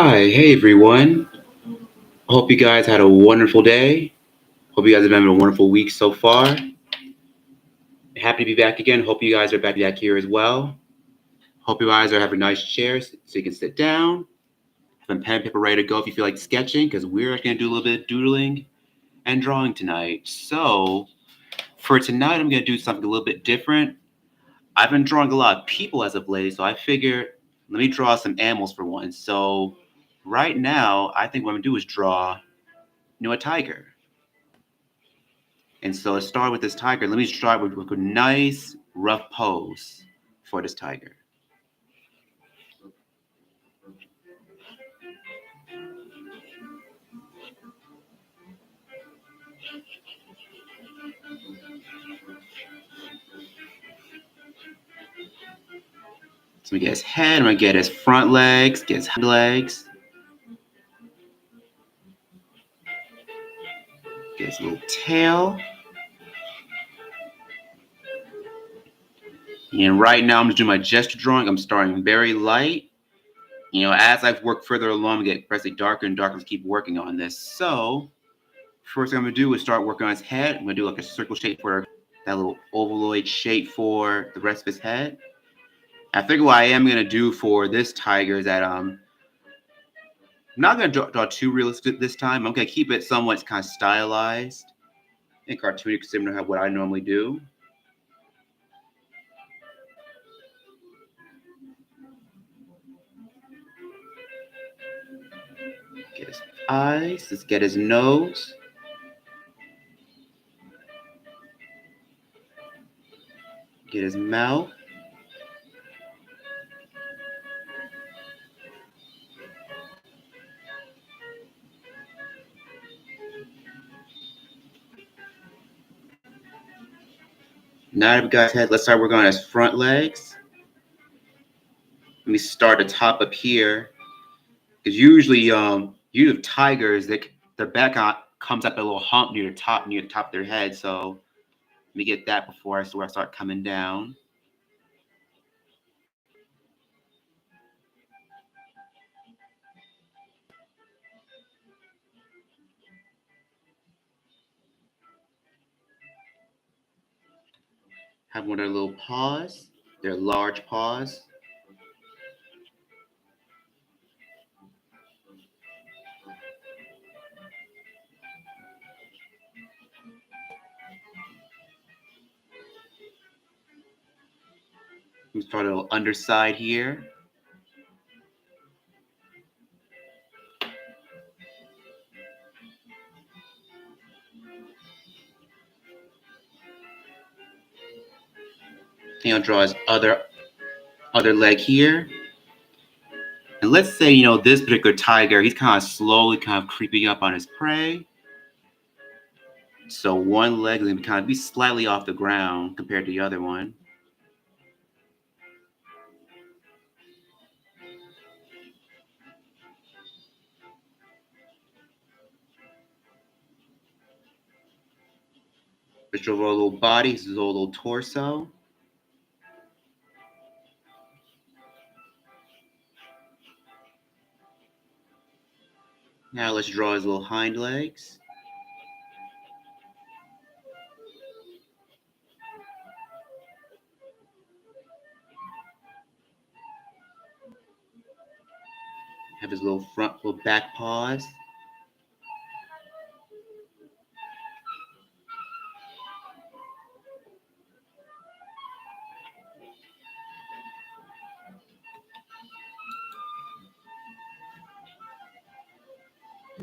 Hi, hey everyone. Hope you guys had a wonderful day. Hope you guys have having a wonderful week so far. Happy to be back again. Hope you guys are back here as well. Hope you guys are having nice chairs so you can sit down. Have a pen and paper ready to go if you feel like sketching, because we're going to do a little bit of doodling and drawing tonight. So, for tonight, I'm going to do something a little bit different. I've been drawing a lot of people as of late, so I figured let me draw some animals for once. So, right now, I think what I'm going to do is draw, a tiger. And so let's start with this tiger. Let me start with a nice rough pose for this tiger. So we get his head, I'm gonna get his front legs, get his hind legs, get his little tail. And right now I'm just doing my gesture drawing. I'm starting very light. As I've worked further along, I get progressively darker and darker to keep working on this. So first thing I'm gonna do is start working on his head. I'm gonna do like a circle shape for that little ovaloid shape for the rest of his head. I think what I am gonna do for this tiger is that I'm not going to draw too realistic this time. I'm going to keep it somewhat kind of stylized and cartoonic, similar to what I normally do. Get his eyes. Let's get his nose. Get his mouth. Now that we got his head, let's start working on his front legs. Let me start at the top up here. Because usually, you have tigers that their back comes up a little hump near the top of their head. So let me get that before I start coming down. Have one of their little paws. Their large paws. We start a little underside here. Draw his other leg here. And let's say, this particular tiger, he's kind of slowly kind of creeping up on his prey. So one leg is going to kind of be slightly off the ground compared to the other one. Let's draw a little body, his little torso. Now let's draw his little hind legs. Have his little back paws.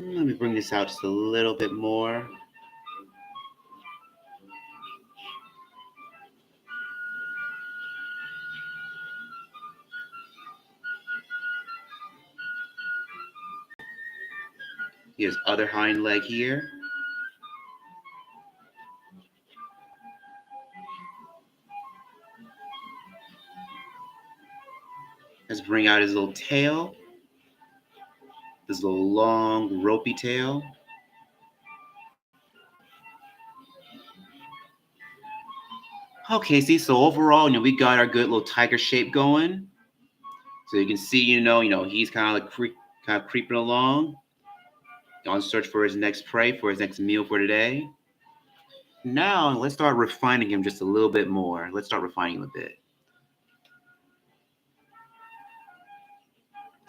Let me bring this out just a little bit more. His other hind leg here. Let's bring out his little tail. This little long, ropey tail. Okay, see, so overall, we got our good little tiger shape going. So you can see, he's kind of like kind of creeping along, on search for his next prey, for his next meal for today. Now, let's start refining him just a little bit more. Let's start refining him a bit.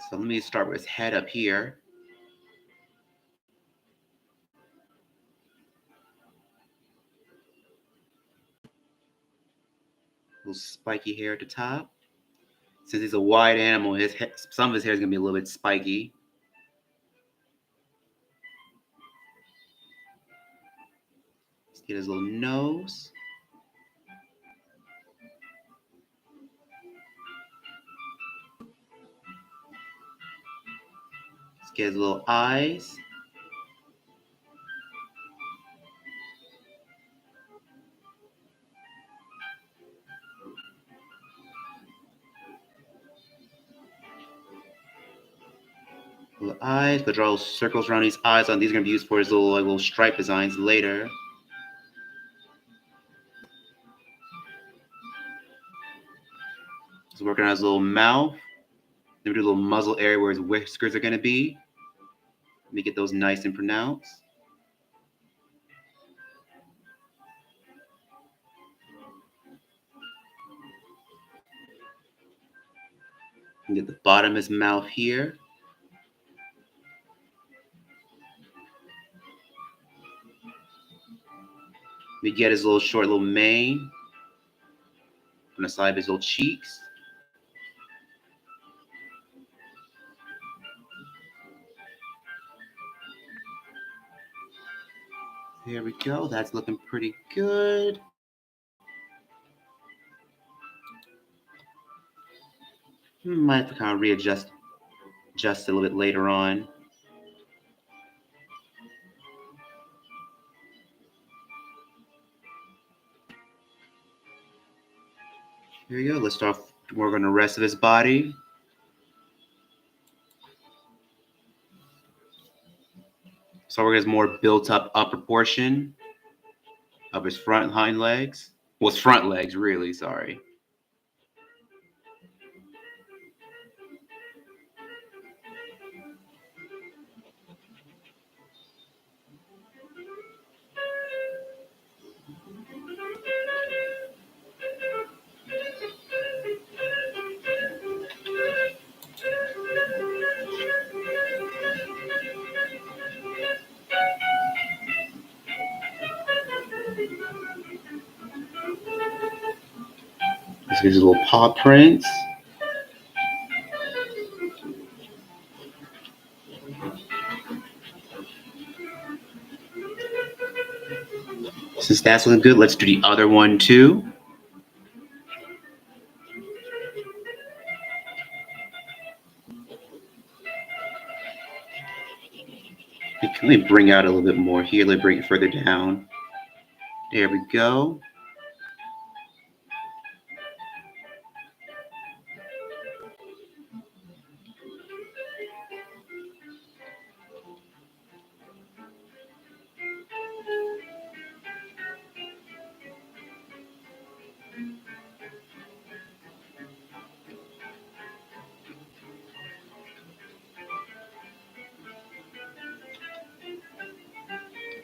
So let me start with his head up here. Little spiky hair at the top. Since he's a wide animal, some of his hair is going to be a little bit spiky. Let's get his little nose. Let's get his little eyes. Little eyes. Gonna draw little circles around these eyes. These are going to be used for his little stripe designs later. He's working on his little mouth. Then we do a little muzzle area where his whiskers are going to be. Let me get those nice and pronounced. And get the bottom of his mouth here. We get his little short little mane on the side of his little cheeks. There we go. That's looking pretty good. Might have to kind of adjust a little bit later on. Here we go. Let's start working on the rest of his body. So we're going to get more built up upper portion of his front and hind legs. Well, his front legs, really, sorry. Let's get his little paw prints. Since that's looking good, let's do the other one too. Let me bring out a little bit more here. Let me bring it further down. There we go.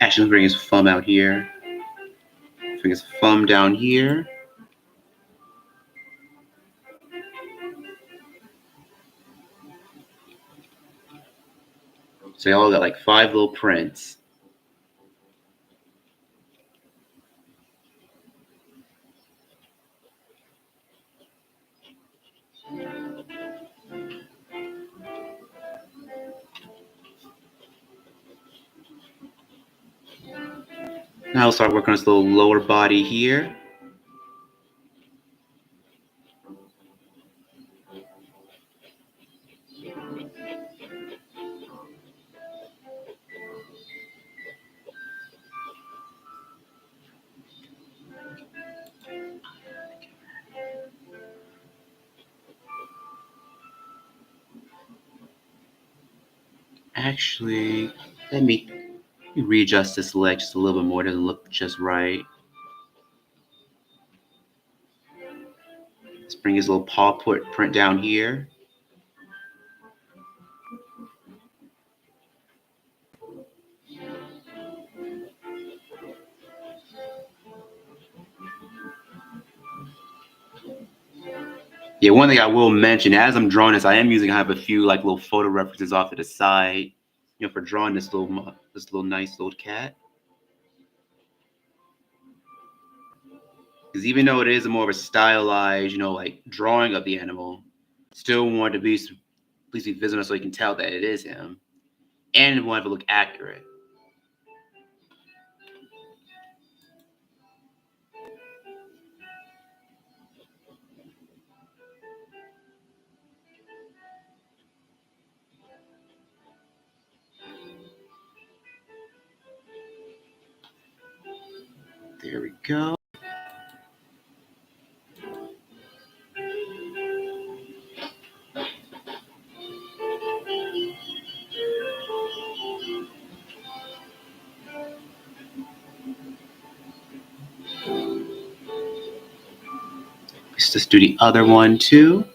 Actually, let me bring his thumb out here. Bring his thumb down here. So they all got like 5 little prints. Now we'll start working on this little lower body here. Actually, let me readjust this leg just a little bit more. It doesn't look just right. Let's bring his little paw print down here. Yeah, one thing I will mention as I'm drawing this, I am using kind of a few like little photo references off to the side, for drawing this little nice little cat. Because even though it is more of a stylized, like drawing of the animal, still want to be at least be visible so you can tell that it is him, and want it to look accurate. There we go. Let's just do the other one too.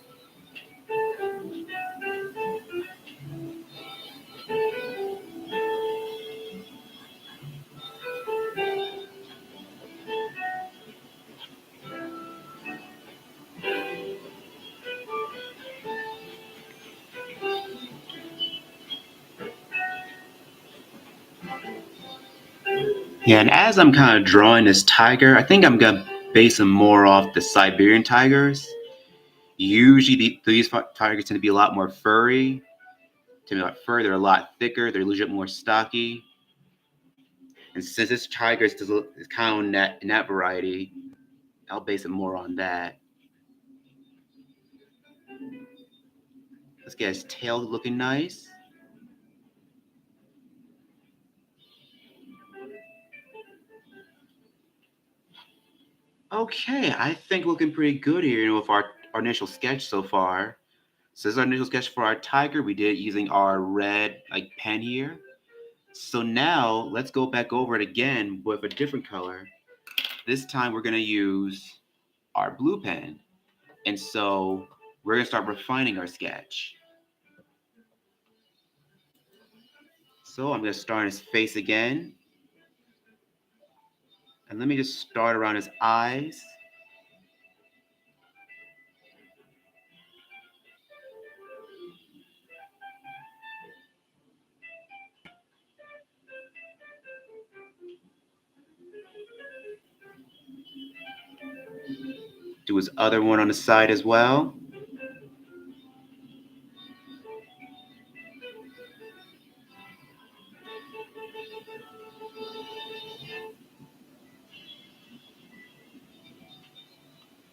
Yeah, and as I'm kind of drawing this tiger, I think I'm gonna base him more off the Siberian tigers. Usually, these tigers tend to be a lot more furry. They're a lot thicker. They're a little bit more stocky. And since this tiger is kind of in that variety, I'll base it more on that. Let's get his tail looking nice. Okay, I think looking pretty good here, with our initial sketch so far. So this is our initial sketch for our tiger. We did it using our red pen here. So now let's go back over it again with a different color. This time we're gonna use our blue pen. And so we're gonna start refining our sketch. So I'm gonna start on his face again. And let me just start around his eyes. Do his other one on the side as well.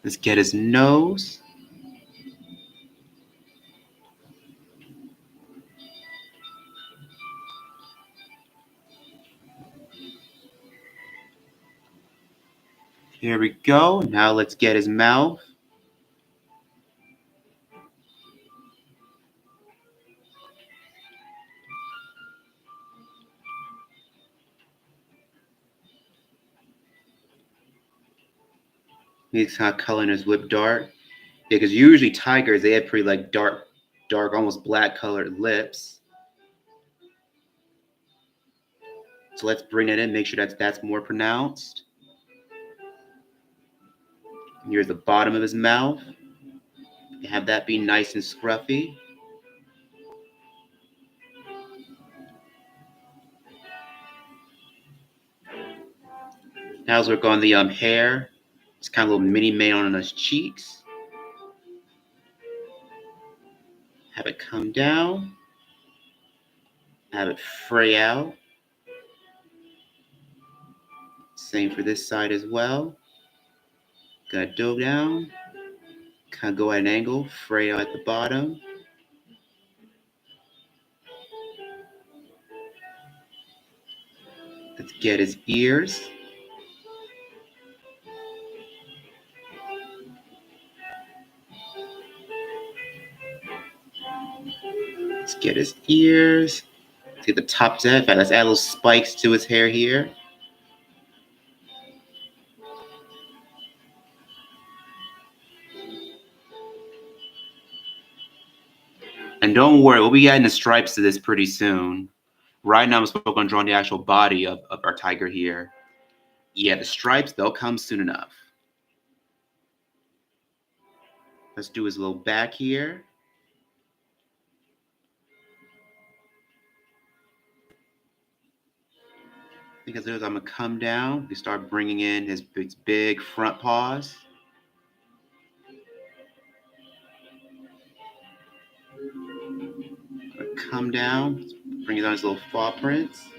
Let's get his nose. Here we go. Now let's get his mouth. He's kind of coloring his lip dark. Yeah, because usually tigers, they have pretty dark, almost black colored lips. So let's bring that in, make sure that's more pronounced. Here's the bottom of his mouth. Have that be nice and scruffy. Now let's work on the hair. It's kind of a little mini mane on his cheeks. Have it come down. Have it fray out. Same for this side as well. Gonna go down. Kind of go at an angle. Fray out at the bottom. Let's get his ears. Let's get his ears. Let's get the top to that. In fact, let's add little spikes to his hair here. And don't worry, we'll be adding the stripes to this pretty soon. Right now, I'm focused on drawing the actual body of our tiger here. Yeah, the stripes, they'll come soon enough. Let's do his little back here. I think as I'm gonna come down, we start bringing in his big front paws. Come down, bring it on his little paw prints.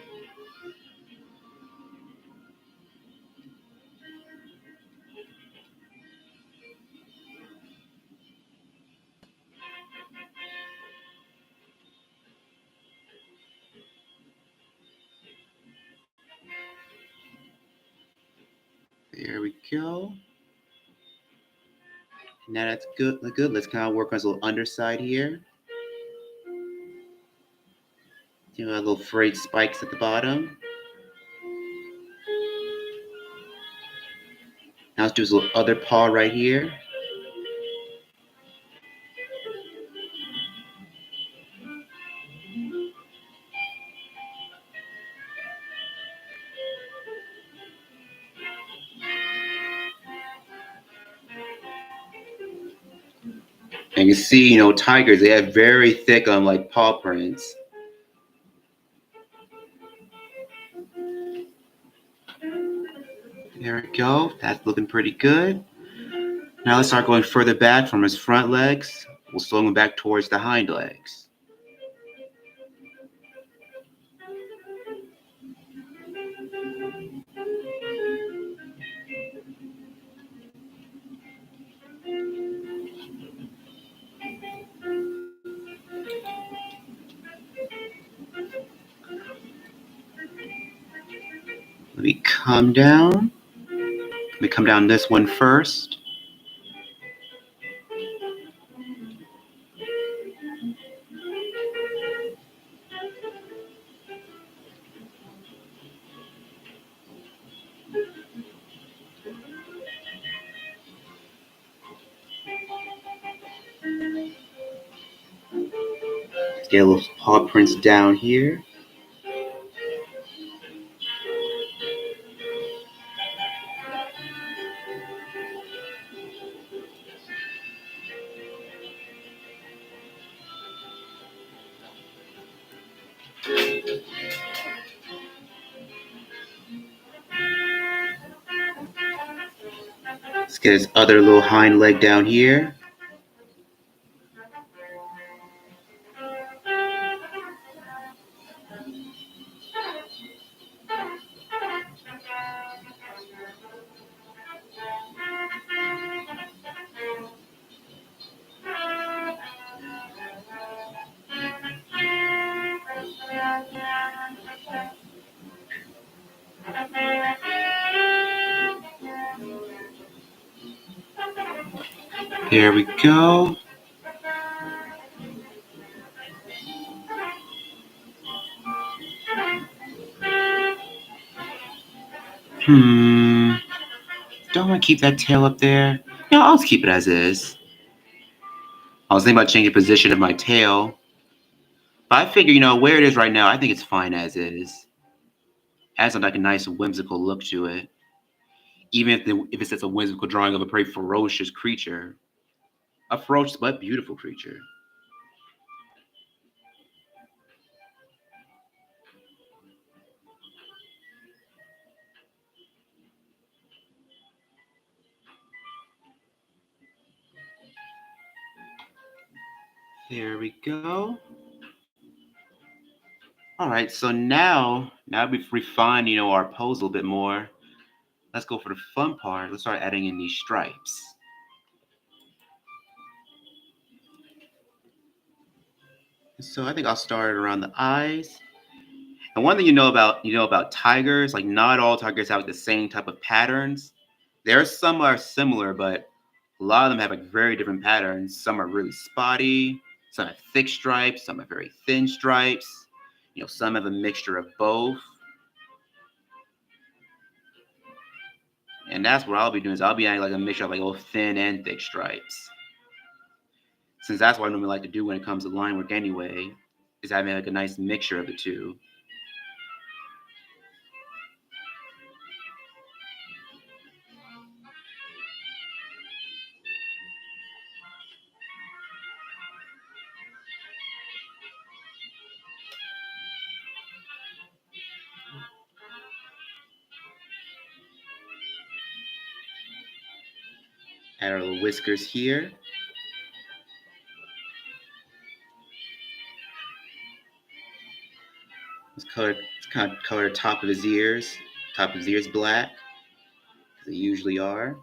There we go. Now that's good. Good. Let's kind of work on his little underside here. You know, little frayed spikes at the bottom. Now let's do his little other paw right here. And you can see, tigers, they have very thick like paw prints. There we go. That's looking pretty good. Now let's start going further back from his front legs. We'll slow him back towards the hind legs. Let me come down. Let me come down this one first. Let's get a little paw prints down here. Let's get his other little hind leg down here. There we go. Don't want to keep that tail up there. No, I'll just keep it as is. I was thinking about changing the position of my tail. But I figure, where it is right now, I think it's fine as is. It has like a nice whimsical look to it. Even if it's just a whimsical drawing of a very ferocious creature. A ferocious but beautiful creature. There we go. All right, so now we've refined, our pose a little bit more. Let's go for the fun part. Let's start adding in these stripes. So I think I'll start around the eyes. And one thing you know about tigers, like not all tigers have the same type of patterns. There are some are similar, but a lot of them have like very different patterns. Some are really spotty, some have thick stripes, some have very thin stripes. Some have a mixture of both. And that's what I'll be doing is I'll be adding like a mixture of like both thin and thick stripes. Since that's what I normally like to do when it comes to line work anyway, is having like a nice mixture of the two. Add our little whiskers here. Let's kind of color top of his ears. Top of his ears black, as they usually are.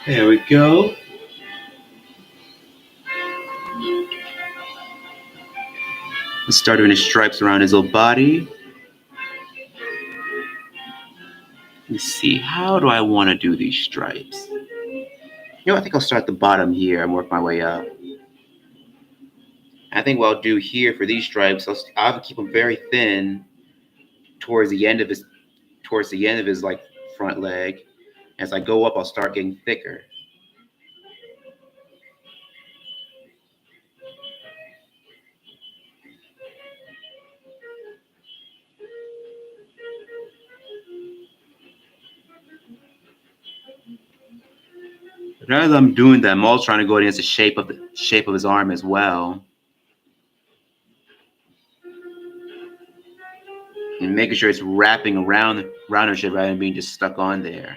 There we go. Let's start doing his stripes around his little body. Let's see, how do I want to do these stripes? I think I'll start at the bottom here and work my way up. I think what I'll do here for these stripes, I'll keep them very thin towards the end of his like front leg. As I go up, I'll start getting thicker. But as I'm doing that, I'm also trying to go against the shape of his arm as well. And making sure it's wrapping around his shape rather than being just stuck on there.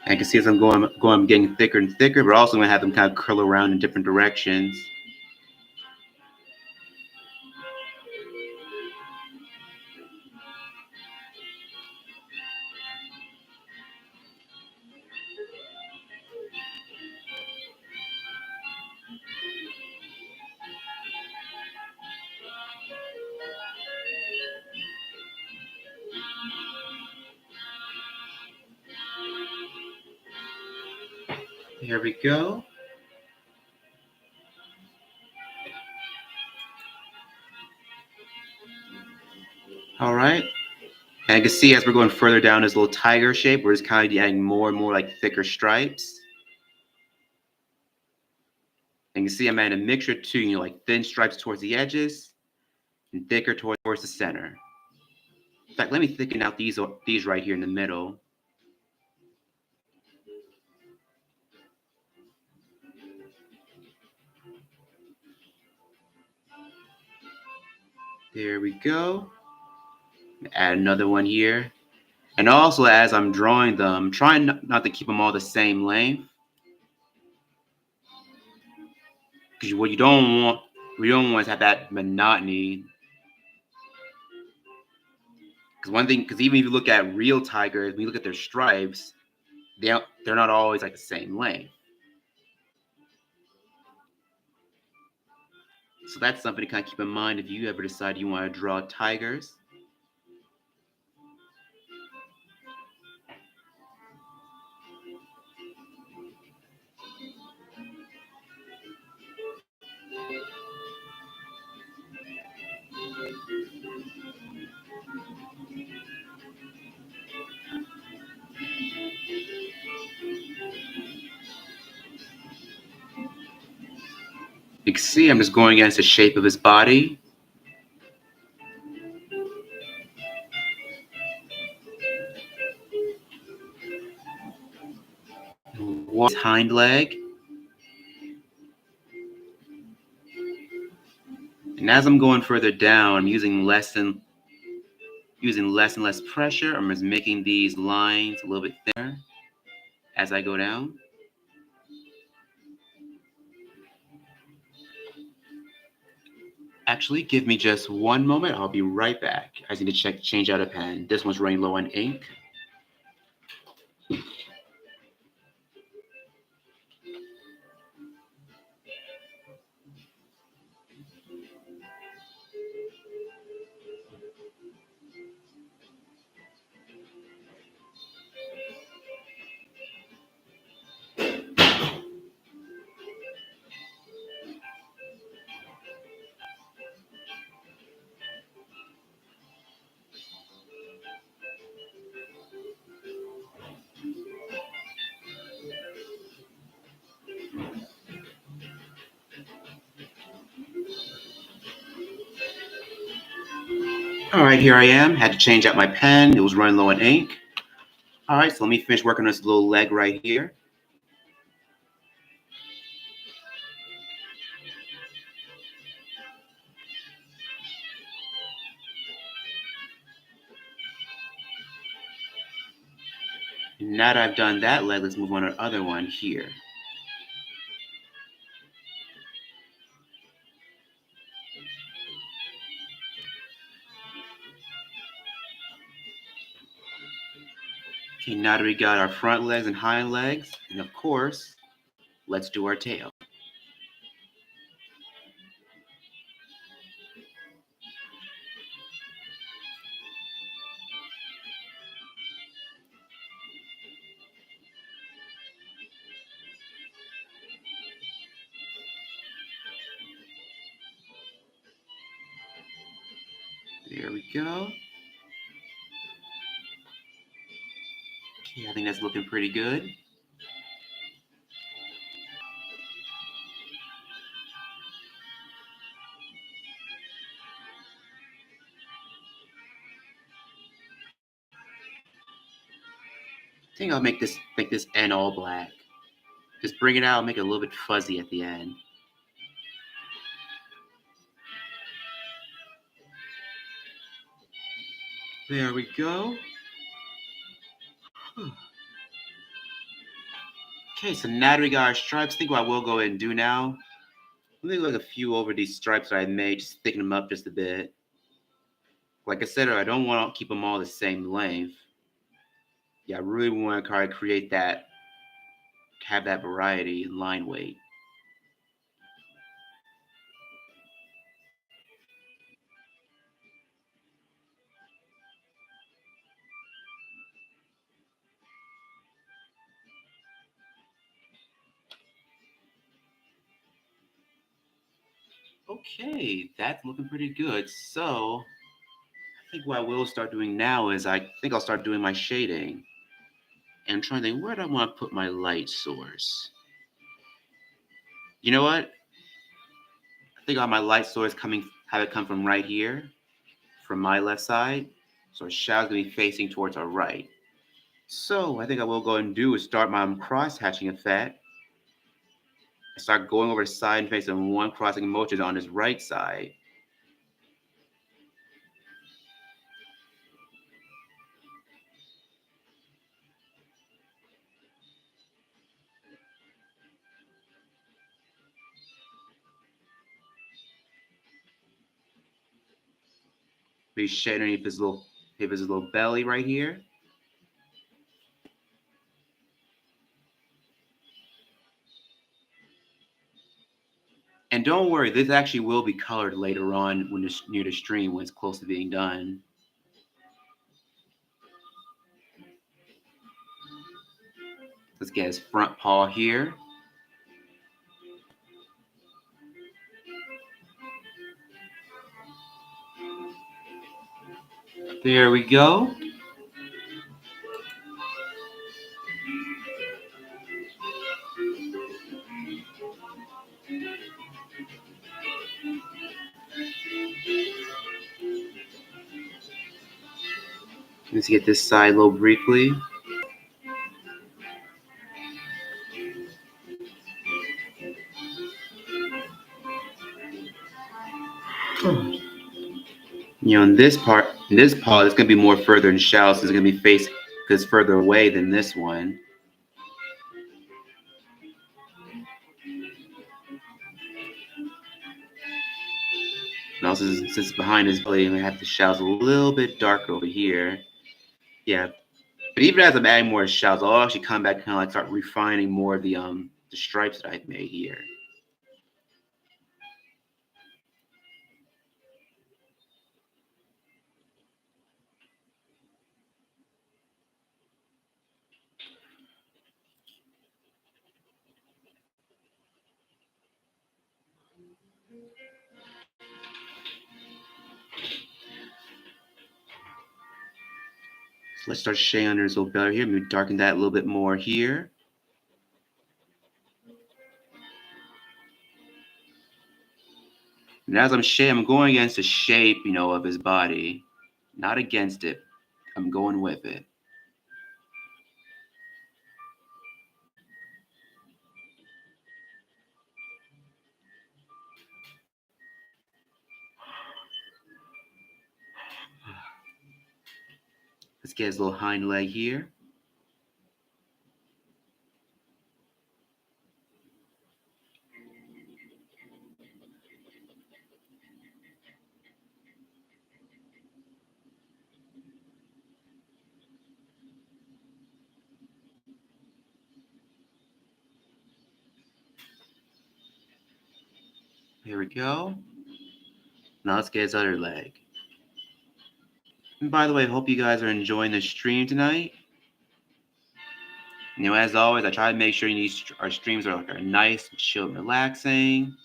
I can see as I'm I'm getting thicker and thicker, but also going to have them kind of curl around in different directions. Here we go. All right. And I can see as we're going further down this little tiger shape, we're just kind of adding more and more like thicker stripes. And you can see I'm adding a mixture too, like thin stripes towards the edges and thicker towards the center. In fact, let me thicken out these right here in the middle. There we go. Add another one here. And also, as I'm drawing them, trying not to keep them all the same length. Because what you don't want is have that monotony. Because even if you look at real tigers, when you look at their stripes, they're not always like the same length. So that's something to kind of keep in mind if you ever decide you want to draw tigers. You can see I'm just going against the shape of his body. One hind leg. And as I'm going further down, I'm using less and less pressure. I'm just making these lines a little bit thinner as I go down. Actually, give me just one moment. I'll be right back. I just need to change out a pen. This one's running low on ink. All right, here I am. Had to change out my pen. It was running low on ink. All right, so let me finish working on this little leg right here. And now that I've done that leg, let's move on to the other one here. Okay, now that we got our front legs and hind legs, and of course, let's do our tail. There we go. Okay, I think that's looking pretty good. I think I'll make this end all black. Just bring it out, make it a little bit fuzzy at the end. There we go. Okay, so now that we got our stripes, I think what I will go ahead and do now, let me look a few over these stripes that I made, just thicken them up just a bit. Like I said, I don't want to keep them all the same length. Yeah, I really want to kind of create that, have that variety in line weight. Okay, that's looking pretty good. So I think what I will start doing now is I think I'll start doing my shading. And I'm trying to think, where do I want to put my light source? You know what? I think on my light source have it come from right here, from my left side. So our shadow's gonna be facing towards our right. So I think I will go and do is start my cross hatching effect. I start going over the side and face and one crossing motion on this right side. Be shading underneath his little belly right here. And don't worry, this actually will be colored later on when it's near the stream when it's close to being done. Let's get his front paw here. There we go. Let's get this side a little briefly. You know, in this paw, it's gonna be more further and shallow, so it's gonna be faced because further away than this one. And also, since it's behind his belly, I'm gonna have the shallows a little bit darker over here. Yeah, but even as I'm adding more shallows, I'll actually come back and kind of like start refining more of the stripes that I've made here. So let's start shading under his little belly here. Maybe darken that a little bit more here. And as I'm shading, I'm going against the shape, of his body. Not against it. I'm going with it. Let's get his little hind leg here. Here we go. Now let's get his other leg. And by the way, I hope you guys are enjoying the stream tonight. As always, I try to make sure our streams are nice, chill, and relaxing.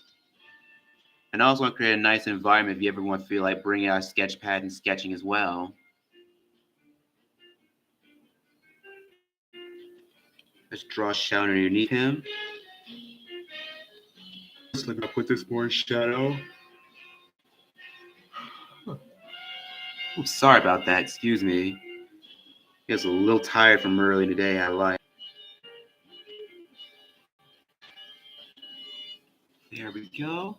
And I also want to create a nice environment if you ever want to feel like bringing out a sketch pad and sketching as well. Let's draw a shadow underneath him. Just like I'll put this more shadow. Oops, sorry about that. Excuse me. I was a little tired from early today. There we go.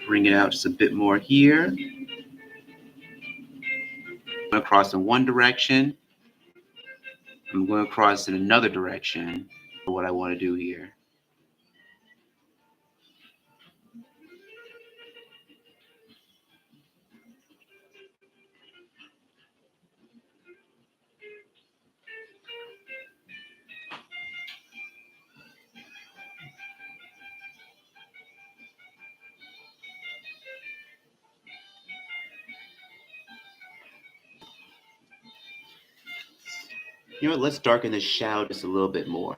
Bring it out just a bit more here. I'm going across in one direction. I'm going across in another direction for what I want to do here. You know what? Let's darken the shadow just a little bit more.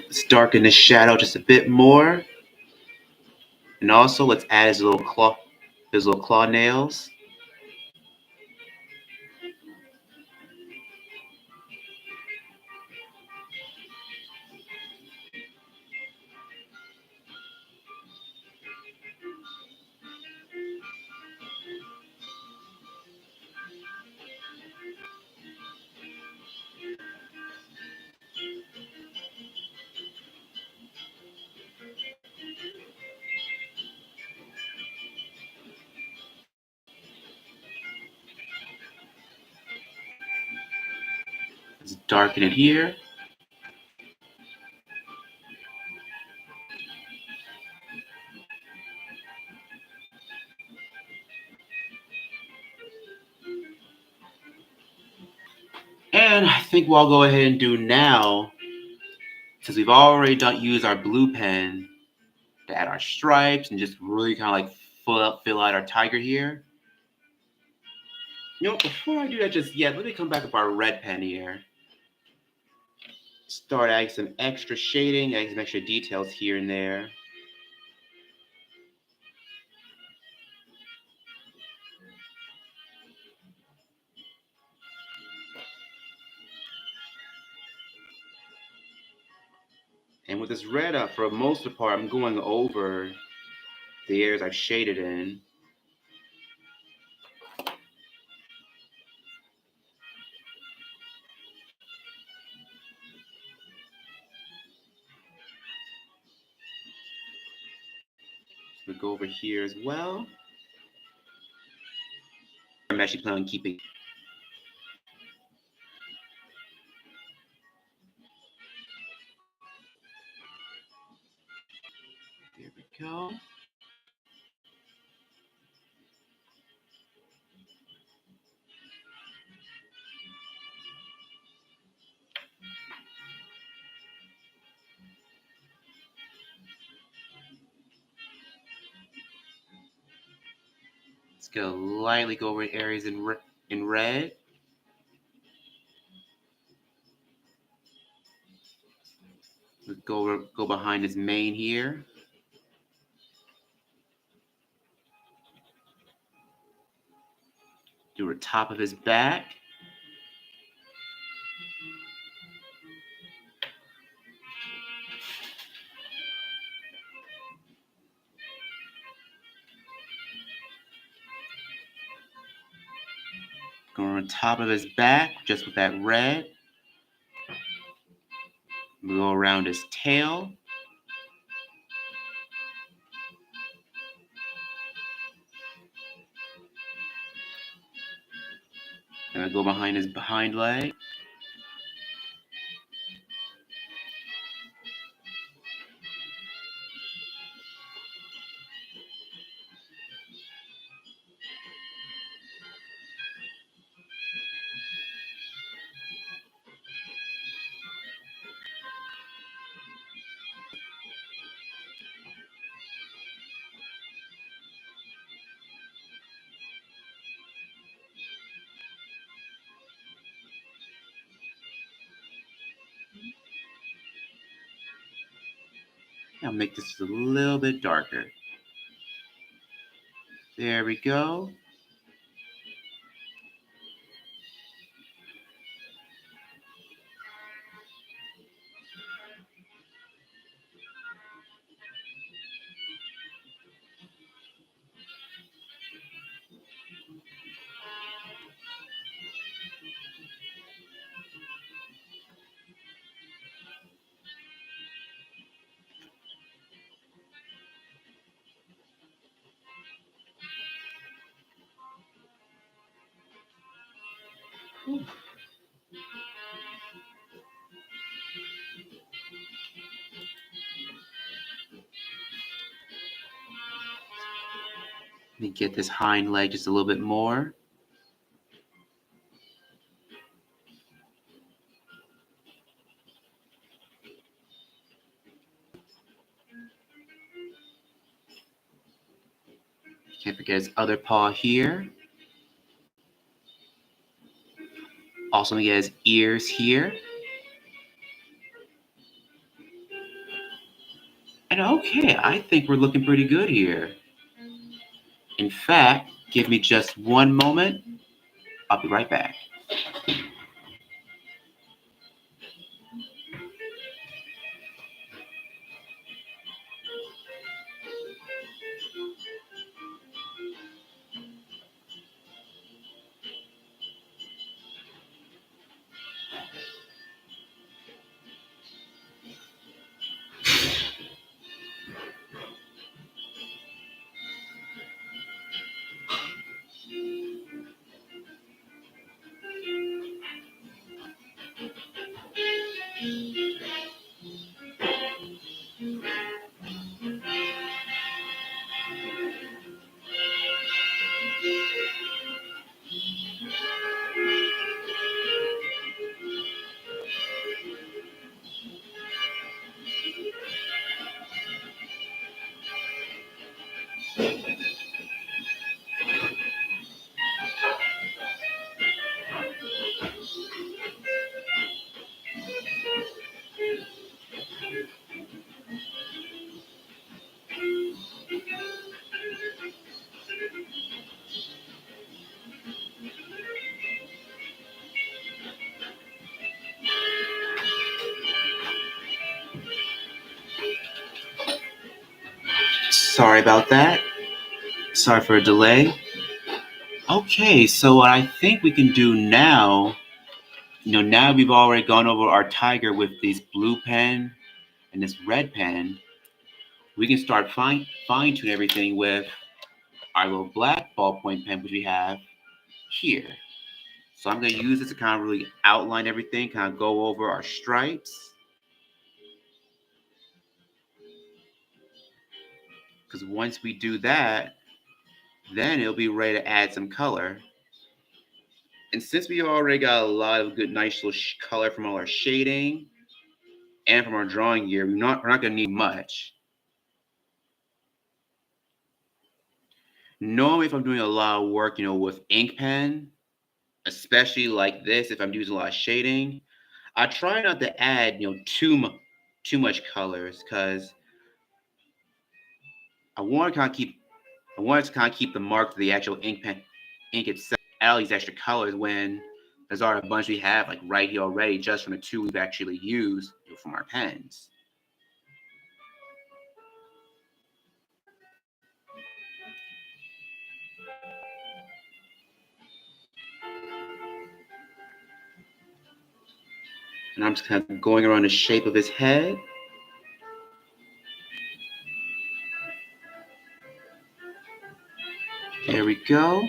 Let's darken the shadow just a bit more. And also, let's add his little claw nails. Let's darken it here. And I think what I'll go ahead and do now, since we've already used our blue pen to add our stripes and just really kind of like fill out our tiger here. Before I do that just yet, let me come back with our red pen here. Start adding some extra shading, adding some extra details here and there. And with this red up, for most of the part, I'm going over the areas I've shaded in. So we go over here as well. I'm actually planning on keeping. There we go. Just gonna lightly go over areas in red. Let's go behind his mane here. Do the top of his back. Go on top of his back, just with that red. We go around his tail. And I go behind his behind leg. I'll make this a little bit darker. There we go. Let me get this hind leg just a little bit more. Can't forget his other paw here. Also, let me get his ears here. And okay, I think we're looking pretty good here. In fact, give me just one moment. I'll be right back. Sorry about that. Sorry for a delay. Okay, so what I think we can do now, now we've already gone over our tiger with this blue pen and this red pen, we can start fine-tune everything with our little black ballpoint pen, which we have here. So I'm going to use this to kind of really outline everything, kind of go over our stripes. Because once we do that, then it'll be ready to add some color. And since we already got a lot of good, nice little color from all our shading and from our drawing gear, we're not going to need much. Normally, if I'm doing a lot of work, with ink pen, especially like this, if I'm using a lot of shading, I try not to add, too much colors because I want to kind of keep I want to kind of keep the mark of the actual ink itself. Add all these extra colors when there's already a bunch we have like right here already just from the two we've actually used from our pens. And I'm just kind of going around the shape of his head. There we go.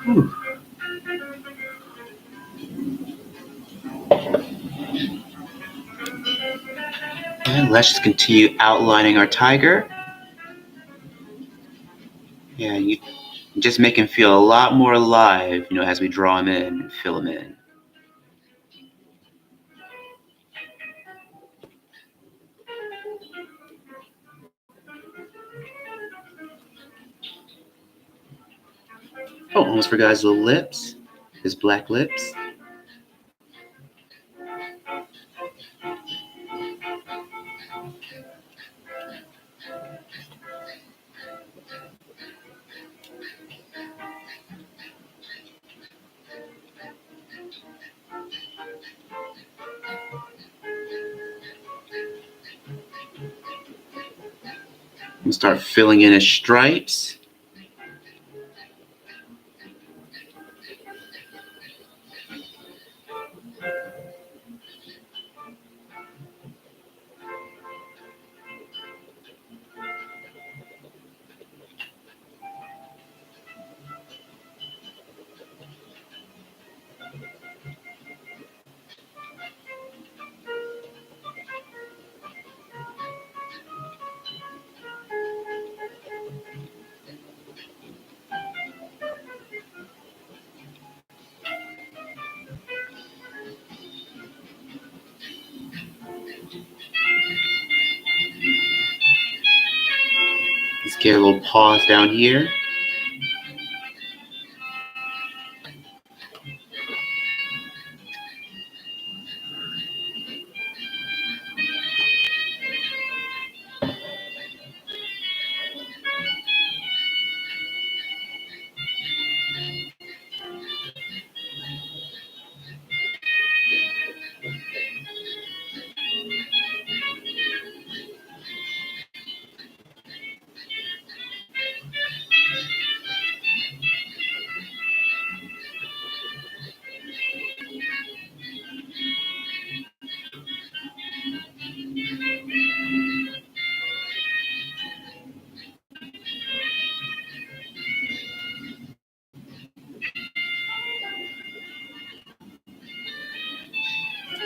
Whew. And let's just continue outlining our tiger. Yeah, you just make him feel a lot more alive, as we draw him in and fill him in. Oh, almost forgot his little lips, his black lips. And start filling in his stripes. Let's get a little pause down here.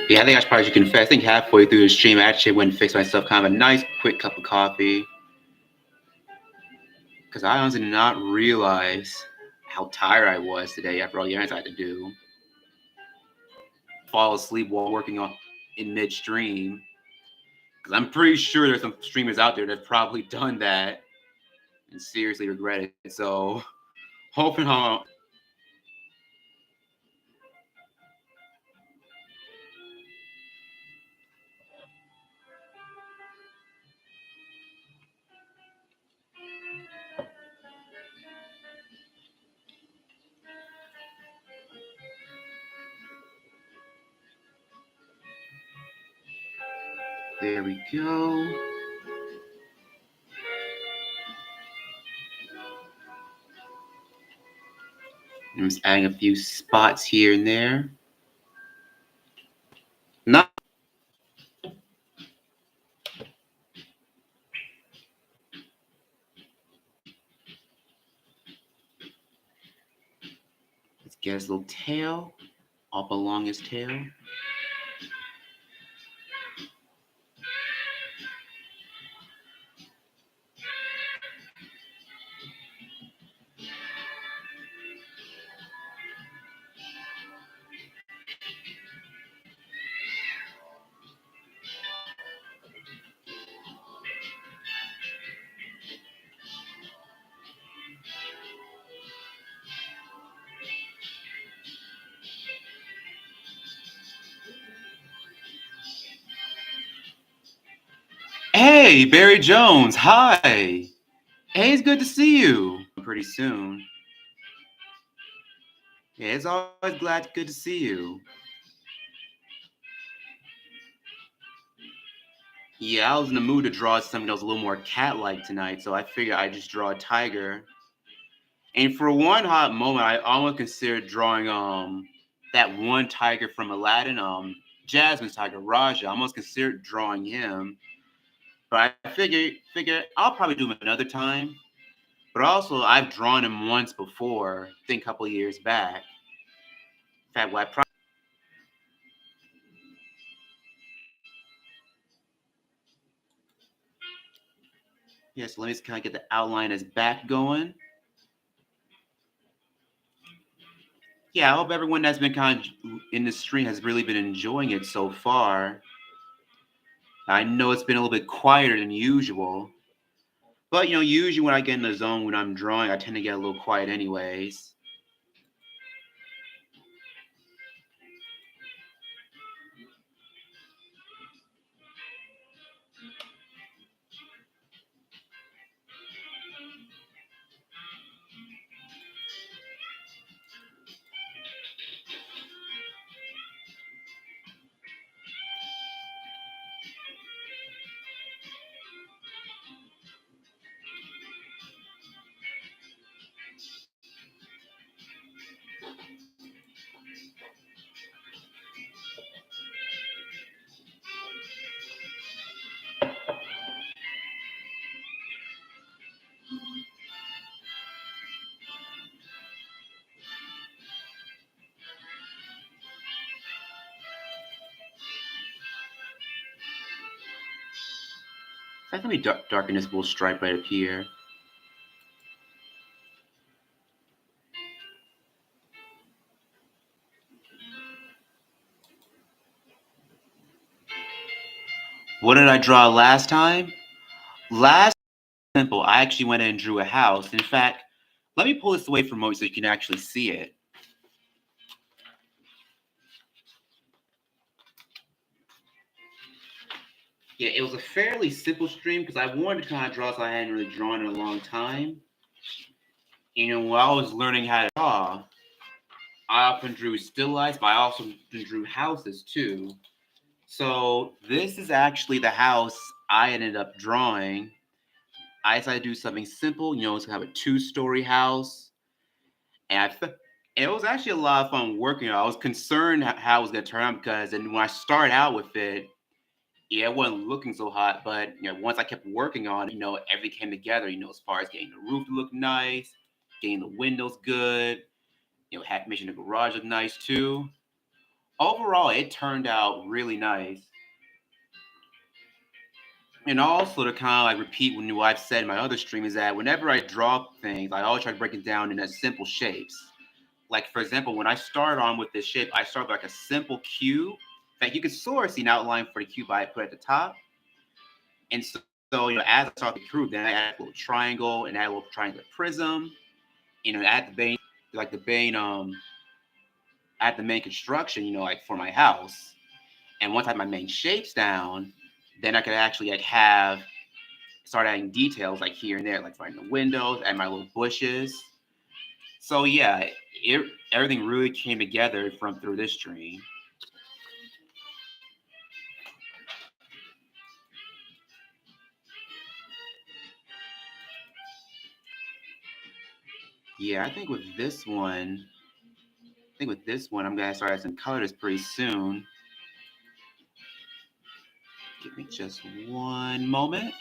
Yeah, I think I should probably confess. I think halfway through the stream, I actually went and fixed myself kind of a nice, quick cup of coffee. Because I honestly did not realize how tired I was today after all the errands I had to do. Fall asleep while working on in midstream. Because I'm pretty sure there's some streamers out there that have probably done that and seriously regret it. So, hoping how. There we go. I'm just adding a few spots here and there. Not. Let's get his little tail up along his tail. Hey, Barry Jones. Hi. Hey, it's good to see you. Pretty soon. Yeah, it's always good to see you. Yeah, I was in the mood to draw something that was a little more cat-like tonight, so I figured I'd just draw a tiger. And for one hot moment, I almost considered drawing that one tiger from Aladdin, Jasmine's tiger, Raja. I almost considered drawing him, but I figure I'll probably do him another time. But also, I've drawn him once before, I think a couple of years back. In fact, what I probably so let me just kind of get the outline as back going. Yeah, I hope everyone that's been kind of in the stream has really been enjoying it so far. I know it's been a little bit quieter than usual, but usually when I get in the zone when I'm drawing, I tend to get a little quiet anyways. Let me darken this little stripe right up here. What did I draw last time? Last simple, I actually went in and drew a house. In fact, let me pull this away from you so you can actually see it. Yeah, it was a fairly simple stream because I wanted to kind of draw, so I hadn't really drawn in a long time. While I was learning how to draw, I often drew still lifes, but I also drew houses too. So this is actually the house I ended up drawing. I decided to do something simple, it's kind of a 2-story house. And it was actually a lot of fun working on it. I was concerned how it was going to turn out because when I started out with it, yeah, it wasn't looking so hot. But once I kept working on it, everything came together. As far as getting the roof to look nice, getting the windows good, making the garage look nice too. Overall, it turned out really nice. And also to kind of like repeat what I've said in my other stream is that whenever I draw things, I always try to break it down into simple shapes. Like for example, when I start on with this shape, I start with like a simple cube. In fact, you can sort of see an outline for the cube I put at the top. And so as I start the cube, then I add a little triangle and add a little triangular prism. At the main construction, like for my house. And once I have my main shapes down, then I could actually start adding details like here and there, like finding the windows and my little bushes. So yeah, everything really came together through this stream. Yeah, I think with this one, I'm gonna start adding some color this pretty soon. Give me just one moment.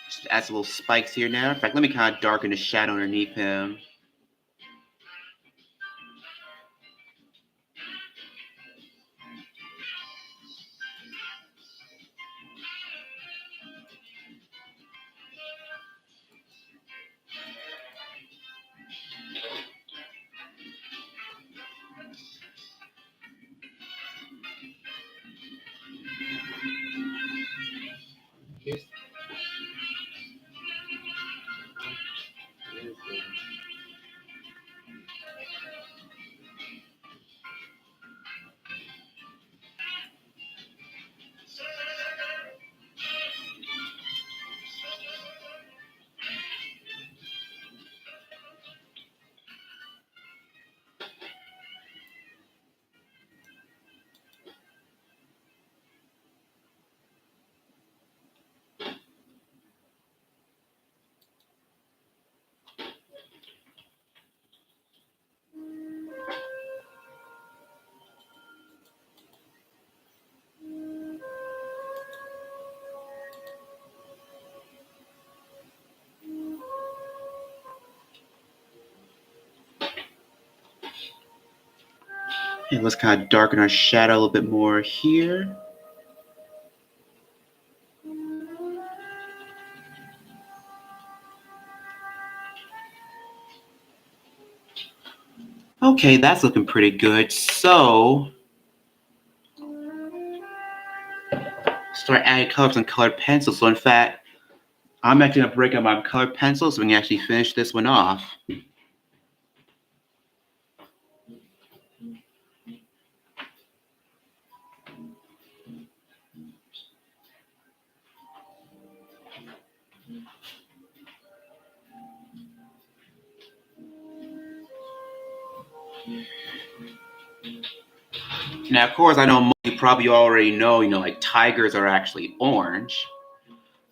Just add some little spikes here now. In fact, let me kind of darken the shadow underneath him. And let's kind of darken our shadow a little bit more here. Okay, that's looking pretty good. So, start adding colors and colored pencils. So in fact, I'm actually gonna break out my colored pencil so we can actually finish this one off. Now, of course, I know most of you probably already know, like tigers are actually orange.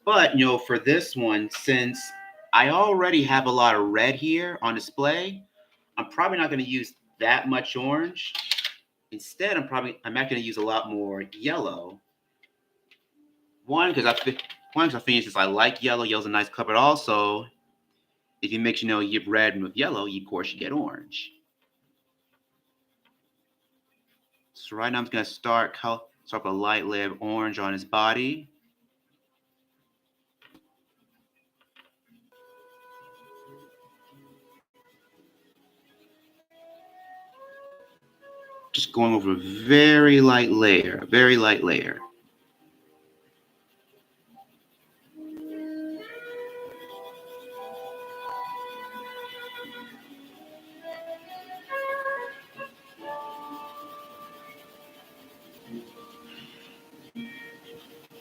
But, for this one, since I already have a lot of red here on display, I'm probably not going to use that much orange. Instead, I'm actually going to use a lot more yellow. One, because I finished this. I like yellow. Yellow's a nice color. But also, if you mix, you have red with yellow, of course, you get orange. So right now, I'm just going to start with a light layer of orange on his body. Just going over a very light layer,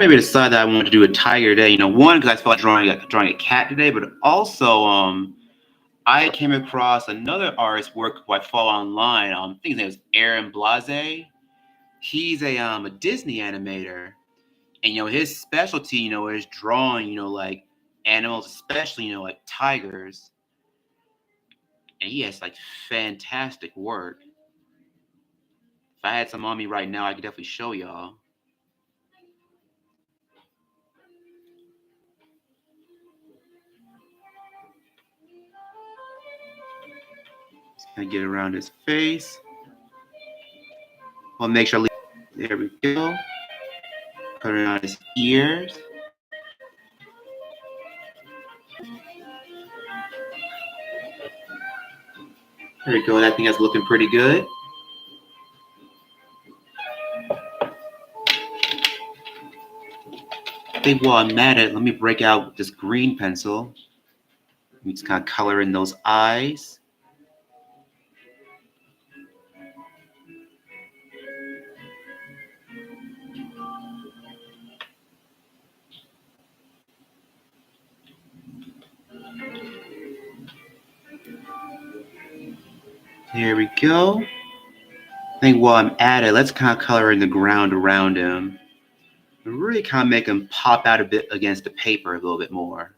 Maybe decided that I wanted to do a tiger today. One, because I felt like drawing a cat today, but also I came across another artist's work who I follow online. I think his name is Aaron Blase. He's a Disney animator, and his specialty is drawing like animals, especially like tigers, and he has like fantastic work. If I had some on me right now, I could definitely show y'all. Just gonna get around his face. I'll make sure. There we go. Put around his ears. There we go. That thing is looking pretty good. I think while I'm at it, let me break out this green pencil. Let me just kind of color in those eyes. Here we go. I think while I'm at it, let's kind of color in the ground around him. And really kind of make him pop out a bit against the paper a little bit more.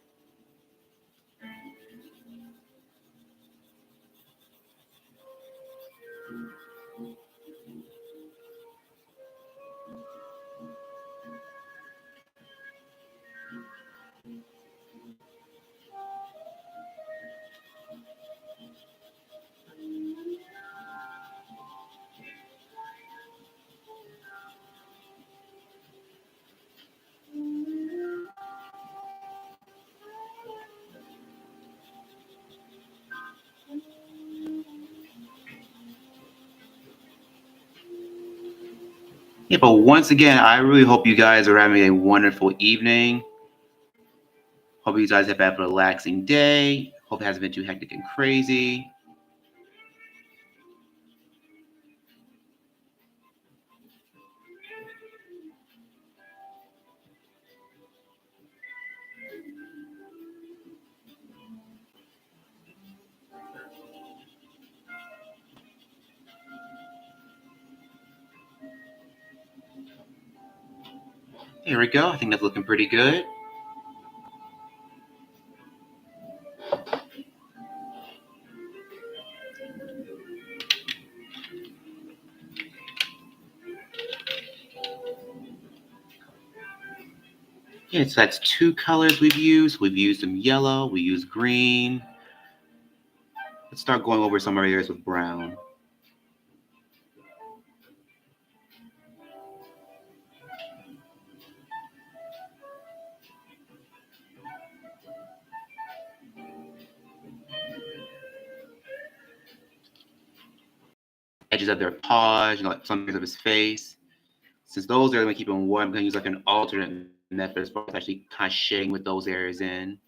Yeah, but once again, I really hope you guys are having a wonderful evening. Hope you guys have had a relaxing day. Hope it hasn't been too hectic and crazy. Here we go. I think that's looking pretty good. Yeah, so that's 2 colors we've used. We've used some yellow, we used green. Let's start going over some areas with brown. Edges of their paws, like some areas of his face. Since those are going to keep him warm, I'm going to use like an alternate method as far as actually kind of shading with those areas in.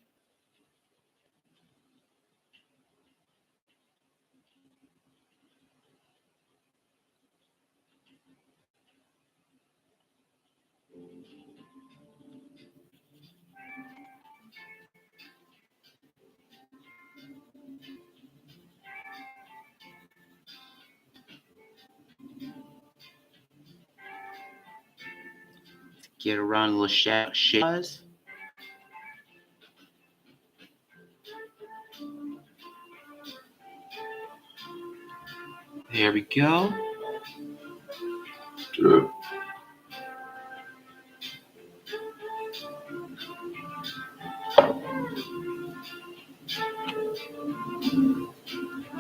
Get around a little shades. There we go. Sure.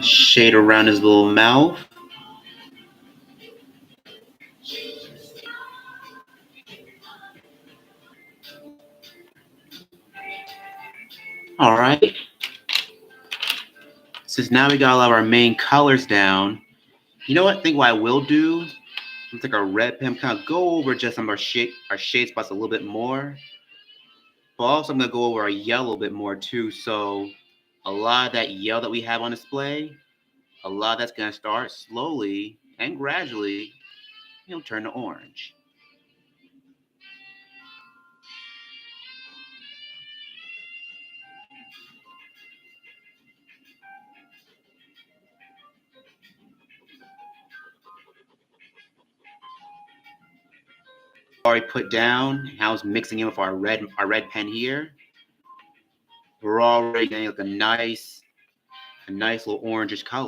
Shade around his little mouth. All right. Since now we got all of our main colors down, you know what? I think what I will do, let's take our red pen, kind of go over just some of our shade spots a little bit more. But also I'm gonna go over our yellow a bit more too. So a lot of that yellow that we have on display, a lot of that's gonna start slowly and gradually, turn to orange. Already put down, now it's mixing in with our red pen here. We're already getting like a nice little orangish color.